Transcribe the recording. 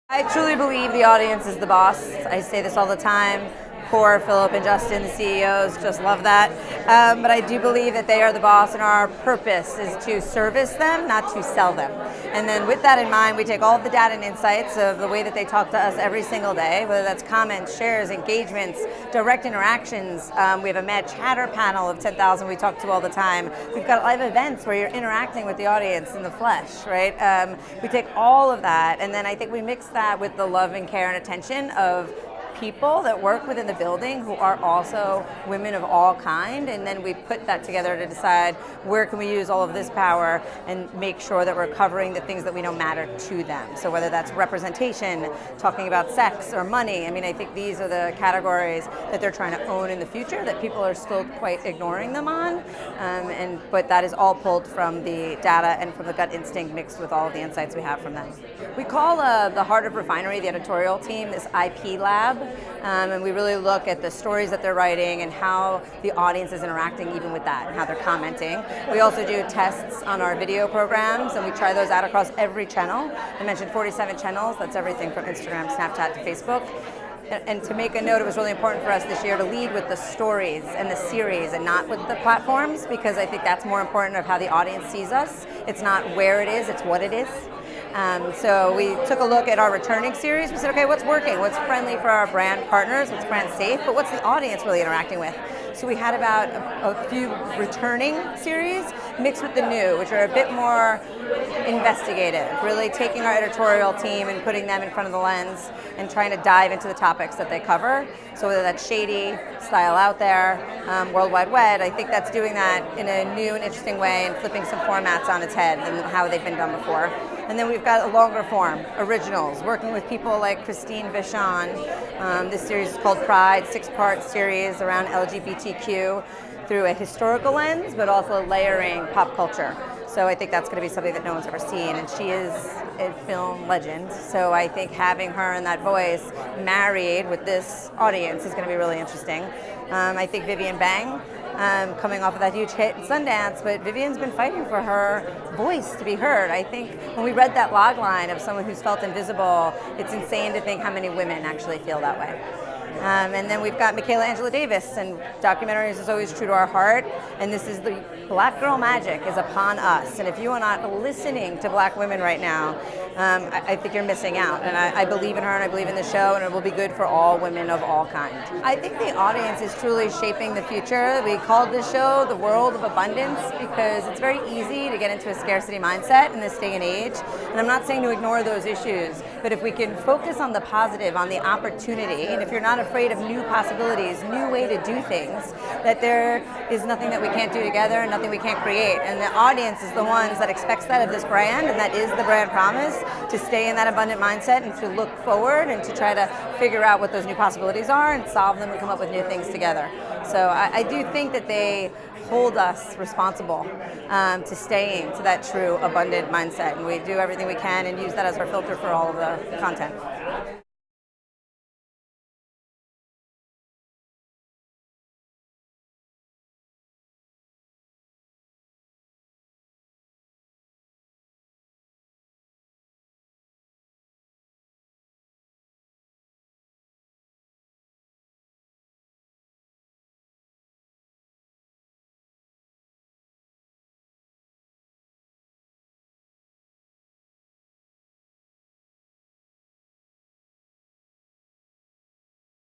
I truly believe the audience is the boss. I say this all the time. Core, Philip, and Justin, the CEOs, just love that. But I do believe that they are the boss, and our purpose is to service them, not to sell them. And then with that in mind, we take all of the data and insights of the way that they talk to us every single day, whether that's comments, shares, engagements, direct interactions. We have a Mad Chatter panel of 10,000 we talk to all the time. We've got live events where you're interacting with the audience in the flesh, right? We take all of that, and then I think we mix that with the love and care and attention of people that work within the building who are also women of all kind, and then we put that together to decide where can we use all of this power and make sure that we're covering the things that we know matter to them. So whether that's representation, talking about sex or money, I mean, I think these are the categories that they're trying to own in the future that people are still quite ignoring them on, but that is all pulled from the data and from the gut instinct mixed with all of the insights we have from them. We call the heart of Refinery, the editorial team, this IP lab. And we really look at the stories that they're writing and how the audience is interacting even with that and how they're commenting. We also do tests on our video programs, and we try those out across every channel. I mentioned 47 channels. That's everything from Instagram, Snapchat to Facebook. And to make a note, it was really important for us this year to lead with the stories and the series and not with the platforms, because I think that's more important of how the audience sees us. It's not where it is, it's what it is. So we took a look at our returning series. We said, okay, what's working? What's friendly for our brand partners? What's brand safe? But what's the audience really interacting with? So we had about a few returning series mixed with the new, which are a bit more investigative, really taking our editorial team and putting them in front of the lens and trying to dive into the topics that they cover. So whether that's shady, style out there, World Wide Web, I think that's doing that in a new and interesting way and flipping some formats on its head than how they've been done before. And then we've got a longer form, originals, working with people like Christine Vachon. This series is called Pride, 6-part series around LGBTQ through a historical lens, but also layering pop culture. So I think that's going to be something that no one's ever seen, and she is a film legend. So I think having her and that voice married with this audience is going to be really interesting. I think Vivian Bang, coming off of that huge hit in Sundance, but Vivian's been fighting for her voice to be heard. I think when we read that log line of someone who's felt invisible, it's insane to think how many women actually feel that way. And then we've got Michaela Angela Davis, and documentaries is always true to our heart, and this is the Black Girl Magic is upon us. And if you are not listening to black women right now, I think you're missing out. And I believe in her, and I believe in the show, and it will be good for all women of all kinds. I think the audience is truly shaping the future. We called this show The World of Abundance because it's very easy to get into a scarcity mindset in this day and age. And I'm not saying to ignore those issues, but if we can focus on the positive, on the opportunity, and if you're not afraid of new possibilities, new way to do things, that there is nothing that we can't do together and nothing we can't create. And the audience is the ones that expects that of this brand, and that is the brand promise, to stay in that abundant mindset and to look forward and to try to figure out what those new possibilities are and solve them and come up with new things together. So I do think that they hold us responsible to staying to that true abundant mindset, and we do everything we can and use that as our filter for all of the content.